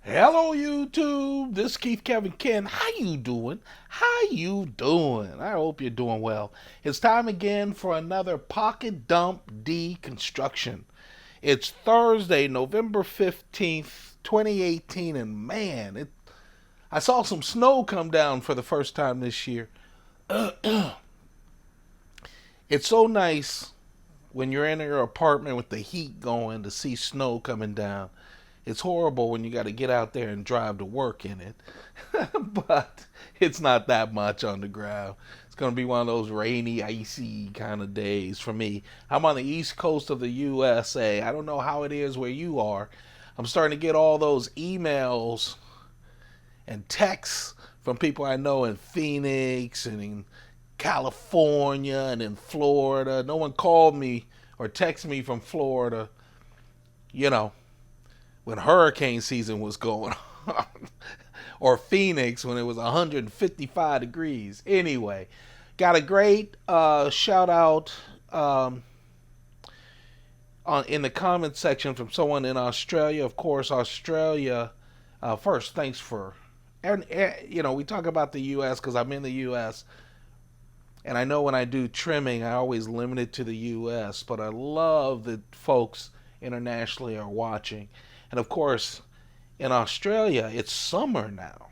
Hello YouTube, this is Keith Kevin Ken. How you doing? How you doing? I hope you're doing well. It's time again for another Pocket Dump Deconstruction. It's Thursday, November 15th, 2018, and man, I saw some snow come down for the first time this year. It's so nice when you're in your apartment with the heat going to see snow coming down. It's horrible when you got to get out there and drive to work in it. But it's not that much on the ground. It's going to be one of those rainy, icy kind of days for me. I'm on the east coast of the USA. I don't know how it is where you are. I'm starting to get all those emails and texts from people I know in Phoenix and in California and in Florida. No one called me or texted me from Florida, you know, when hurricane season was going on, or Phoenix when it was 155 degrees. Anyway, got a great shout out in the comment section from someone in Australia. Of course, Australia. First, thanks for, and we talk about the U.S. because I'm in the U.S. And I know when I do trimming, I always limit it to the U.S. But I love that folks internationally are watching. And of course, in Australia, it's summer now,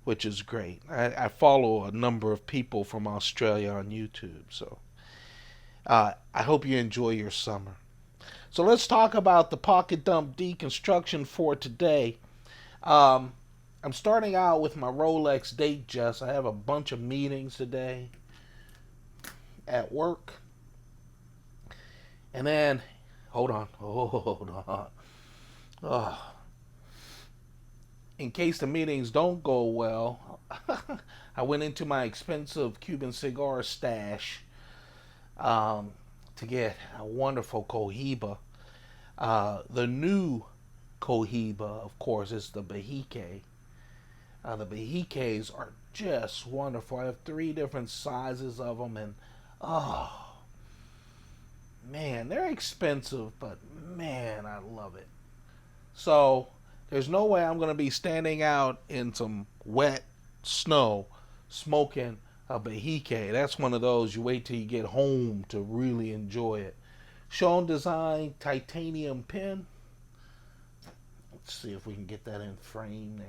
which is great. I follow a number of people from Australia on YouTube, so I hope you enjoy your summer. So let's talk about the pocket dump deconstruction for today. Um, I'm starting out with my Rolex Datejust. I have a bunch of meetings today at work. And then, hold on. Oh, in case the meetings don't go well, I went into my expensive Cuban cigar stash to get a wonderful Cohiba. The new Cohiba, of course, is the Bahike. The Bahikes are just wonderful. I have 3 different sizes of them, and oh man, they're expensive, but man, I love it. So there's no way I'm going to be standing out in some wet snow smoking a Bahike. That's one of those you wait till you get home to really enjoy it. Shown design titanium pin. Let's see if we can get that in frame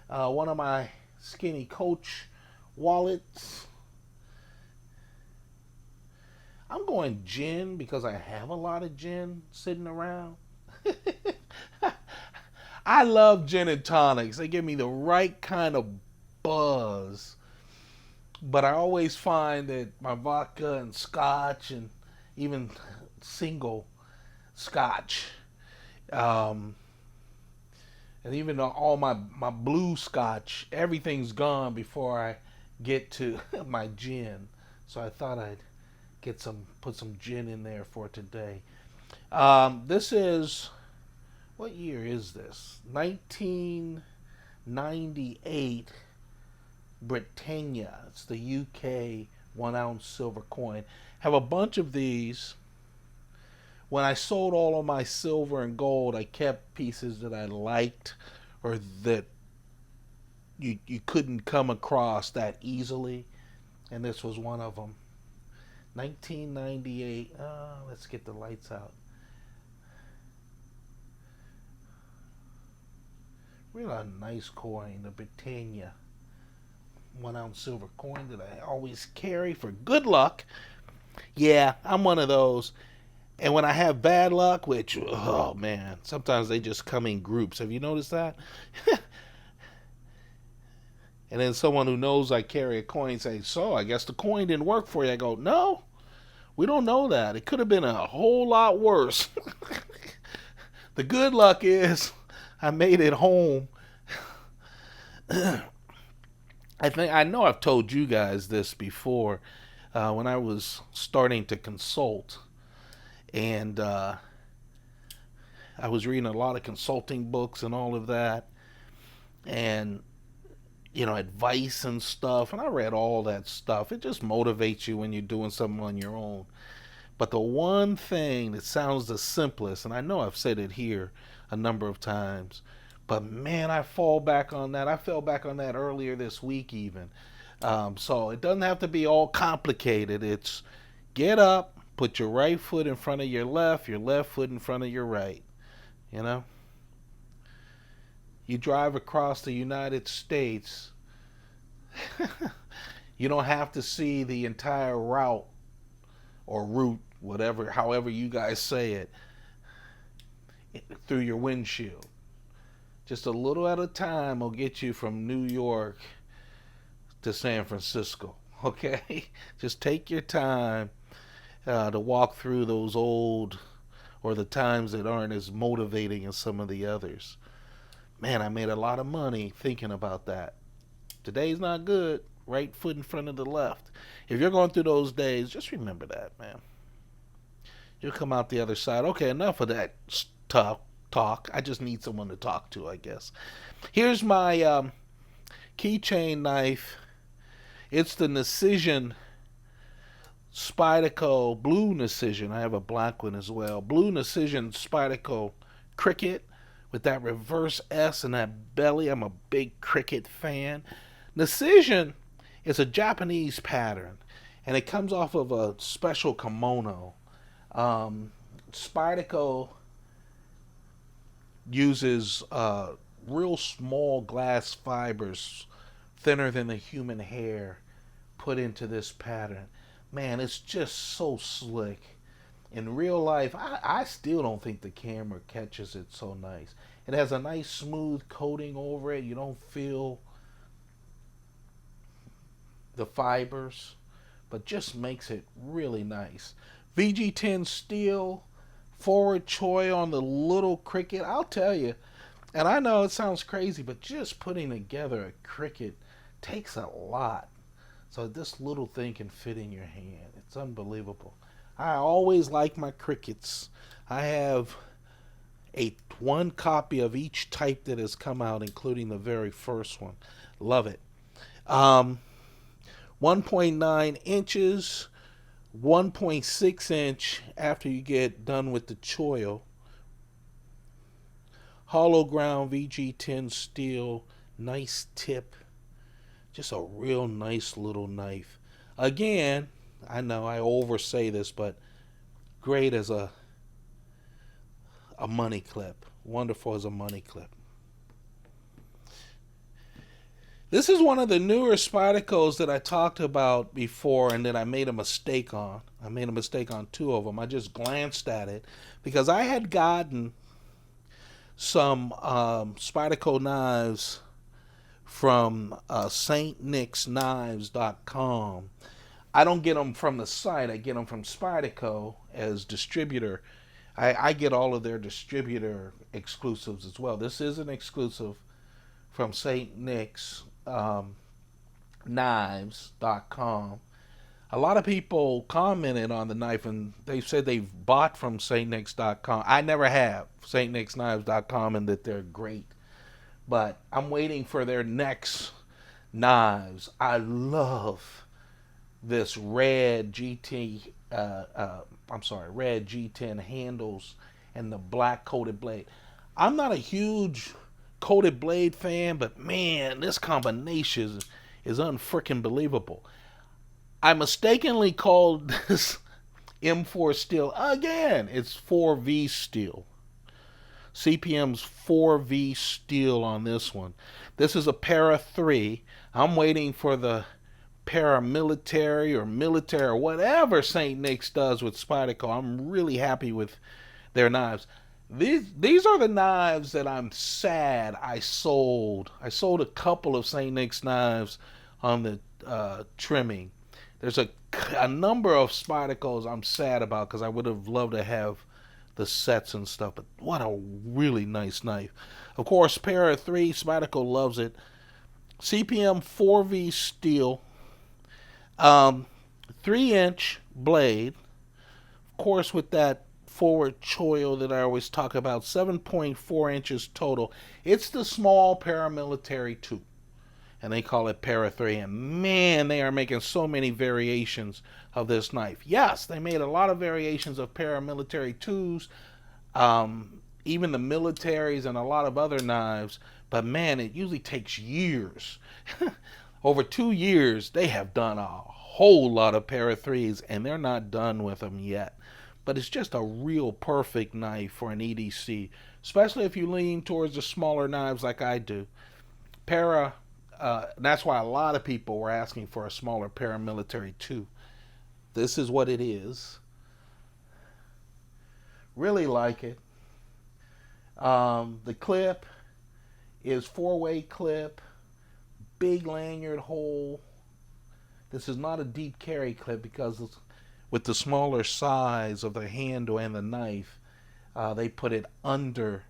there. One of my Skinny Coach wallets. I'm going gin because I have a lot of gin sitting around. I love gin and tonics. They give me the right kind of buzz. But I always find that my vodka and scotch and even single scotch, um, and even all my blue scotch, everything's gone before I get to my gin. So I thought I'd put some gin in there for today. This is, what year is this? 1998 Britannia. It's the UK 1 ounce silver coin. Have a bunch of these. When I sold all of my silver and gold, I kept pieces that I liked or that you couldn't come across that easily, and this was one of them. 1998. Let's get the lights out. Really a nice coin, the Britannia 1 ounce silver coin that I always carry for good luck. Yeah, I'm one of those. And when I have bad luck, which, oh man, sometimes they just come in groups. Have you noticed that? And then someone who knows I carry a coin says, so I guess the coin didn't work for you. I go, no, we don't know that. It could have been a whole lot worse. The good luck is I made it home. I know I've told you guys this before when I was starting to consult, and I was reading a lot of consulting books and all of that, and advice and stuff, and I read all that stuff. It just motivates you when you're doing something on your own. But the one thing that sounds the simplest, and I know I've said it here a number of times, but man, I fall back on that. I fell back on that earlier this week, even. So it doesn't have to be all complicated. It's get up, put your right foot in front of your left foot in front of your right. You know, you drive across the United States, you don't have to see the entire route or route, whatever, however you guys say it, through your windshield. Just a little at a time will get you from New York to San Francisco. Okay? Just take your time to walk through those old or the times that aren't as motivating as some of the others. Man, I made a lot of money thinking about that. Today's not good. Right foot in front of the left. If you're going through those days, just remember that, man. You'll come out the other side. Okay, enough of that talk. I just need someone to talk to, I guess. Here's my keychain knife. It's the Precision Spyderco Blue Precision. I have a black one as well. Blue Precision Spyderco Cricket with that reverse S and that belly. I'm a big cricket fan. Precision is a Japanese pattern, and it comes off of a special kimono. Spyderco uses real small glass fibers, thinner than a human hair, put into this pattern. Man, it's just so slick. In real life, I still don't think the camera catches it so nice. It has a nice smooth coating over it. You don't feel the fibers, but just makes it really nice. VG10 steel, forward choy on the little cricket. I'll tell you, and I know it sounds crazy, but just putting together a cricket takes a lot. So this little thing can fit in your hand. It's unbelievable. I always like my crickets. I have one copy of each type that has come out, including the very first one. Love it. 1.9 inches, 1.6 inch after you get done with the choil. Hollow ground VG10 steel, nice tip. Just a real nice little knife. Again, I know I oversay this, but great as a money clip. Wonderful as a money clip. This is one of the newer Spydercos that I talked about before and that I made a mistake on. I made a mistake on two of them. I just glanced at it because I had gotten some Spyderco knives from stnicksknives.com. I don't get them from the site. I get them from Spyderco as distributor. I get all of their distributor exclusives as well. This is an exclusive from stnicksknives.com. A lot of people commented on the knife and they said they've bought from stnicksknives.com. I never have. stnicksknives.com, and that they're great. But I'm waiting for their next knives. I love this red red G10 handles and the black coated blade. I'm not a huge coated blade fan, but man, this combination is unfreaking believable. I mistakenly called this M4 steel. Again, it's 4V steel. CPM's 4V steel on this one. This is a para 3. I'm waiting for the paramilitary or military or whatever St. Nick's does with Spyderco. I'm really happy with their knives. These are the knives that I'm sad I sold. I sold a couple of St. Nick's knives on the trimming. There's a number of Spydercos I'm sad about because I would have loved to have the sets and stuff. But what a really nice knife. Of course, Para 3, Spyderco loves it. CPM-4V steel. 3-inch blade. Of course, with that forward choil that I always talk about, 7.4 inches total. It's the small paramilitary 2. and they call it Para 3. And man, they are making so many variations of this knife. Yes, they made a lot of variations of paramilitary 2s, even the militaries and a lot of other knives. But man, it usually takes years. Over 2 years, they have done a whole lot of Para 3s, and they're not done with them yet. But it's just a real perfect knife for an EDC, especially if you lean towards the smaller knives like I do. Para, that's why a lot of people were asking for a smaller paramilitary 2. This is what it is. Really like it. The clip is 4-way clip, big lanyard hole. This is not a deep carry clip because with the smaller size of the handle and the knife, they put it under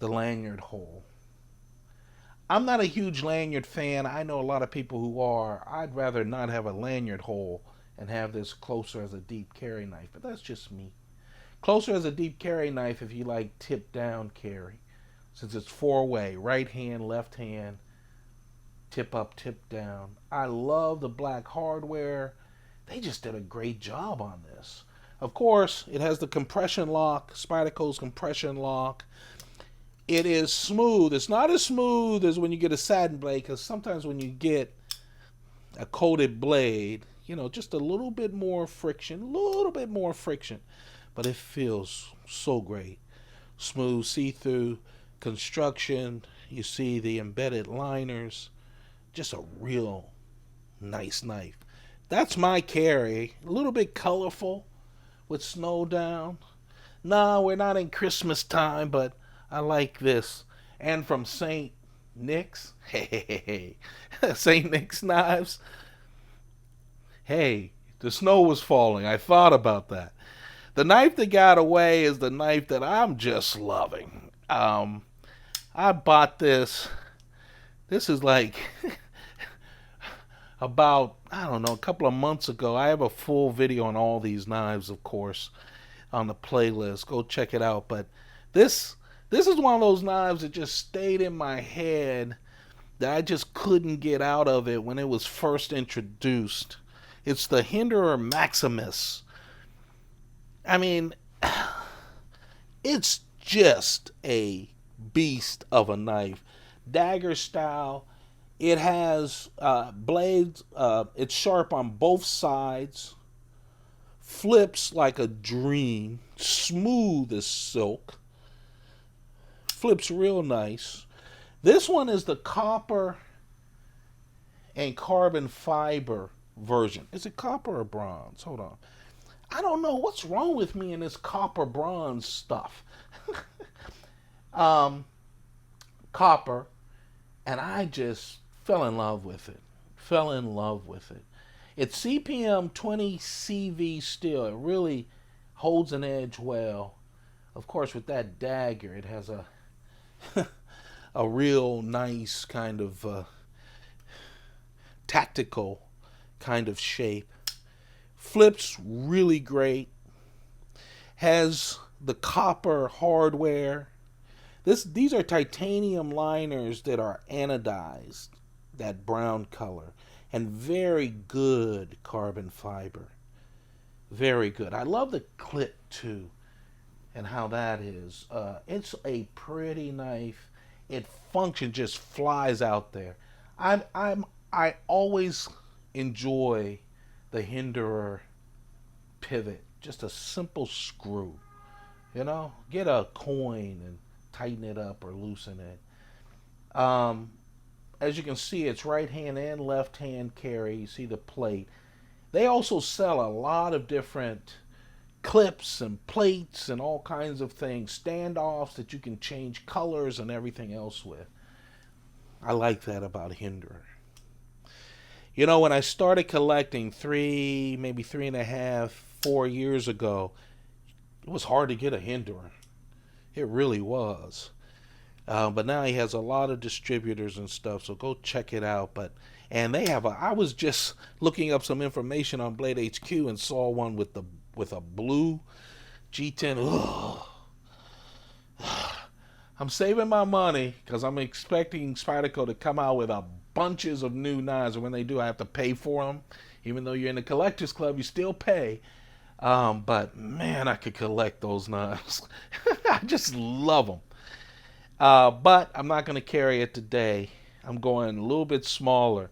the lanyard hole. I'm not a huge lanyard fan. I know a lot of people who are. I'd rather not have a lanyard hole and have this closer as a deep carry knife, but that's just me. Closer as a deep carry knife if you like tip down carry, since it's 4-way, right hand, left hand, tip up, tip down. I love the black hardware. They just did a great job on this. Of course, it has the compression lock, Spyderco's compression lock. It is smooth. It's not as smooth as when you get a satin blade, because sometimes when you get a coated blade, just a little bit more friction, but it feels so great. Smooth, see-through construction. You see the embedded liners. Just a real nice knife. That's my carry. A little bit colorful with snow down. Nah, we're not in Christmas time, but I like this. And from St. Nick's. Hey. St. Nick's knives. Hey, the snow was falling. I thought about that. The knife that got away is the knife that I'm just loving. I bought this. This is like about, I don't know, a couple of months ago. I have a full video on all these knives, of course, on the playlist. Go check it out. But this is one of those knives that just stayed in my head that I just couldn't get out of it when it was first introduced. It's the Hinderer Maximus. I mean, it's just a beast of a knife. Dagger style. It has blades. It's sharp on both sides. Flips like a dream. Smooth as silk. Flips real nice. This one is the copper and carbon fiber version. Is it copper or bronze? Hold on. I don't know what's wrong with me in this copper bronze stuff. Copper, and I just fell in love with it. It's CPM-4V steel. It really holds an edge well. Of course, with that dagger, it has a a real nice kind of tactical kind of shape. Flips really great. Has the copper hardware. These are titanium liners that are anodized, that brown color, and very good carbon fiber. Very good. I love the clip too, and how that is. It's a pretty knife. It functions, just flies out there. I always enjoy the Hinderer pivot. Just a simple screw. Get a coin and tighten it up or loosen it. As you can see, it's right hand and left hand carry. You see the plate. They also sell a lot of different clips and plates and all kinds of things, standoffs that you can change colors and everything else with. I like that about Hinderer. When I started collecting maybe 3.5, 4 years ago, it was hard to get a Hinderer. It really was. But now he has a lot of distributors and stuff, so go check it out. And they have I was just looking up some information on Blade HQ and saw one with a blue G10. Ugh. I'm saving my money because I'm expecting Spyderco to come out with a bunches of new knives, and when they do, I have to pay for them. Even though you're in the collector's club, you still pay. But man, I could collect those knives. I just love them. But I'm not going to carry it today. I'm going a little bit smaller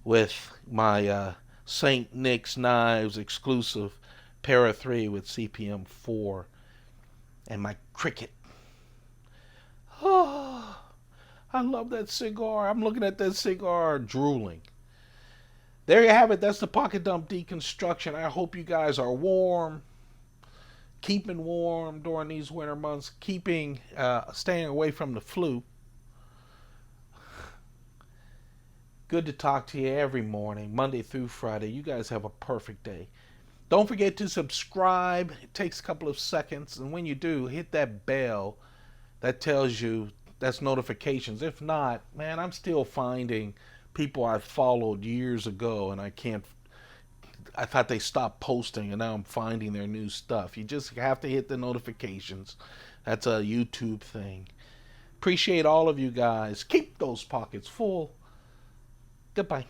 with my St. Nick's Knives exclusive Para 3 with CPM-4 and my Cricket. Oh, I love that cigar. I'm looking at that cigar drooling. There you have it. That's the Pocket Dump deconstruction. I hope you guys are warm, keeping warm during these winter months, staying away from the flu. Good to talk to you every morning, Monday through Friday. You guys have a perfect day. Don't forget to subscribe. It takes a couple of seconds, and when you do, hit that bell that tells you that's notifications. If not, man, I'm still finding people I followed years ago, and I thought they stopped posting, and now I'm finding their new stuff. You just have to hit the notifications. That's a YouTube thing. Appreciate all of you guys. Keep those pockets full. Goodbye.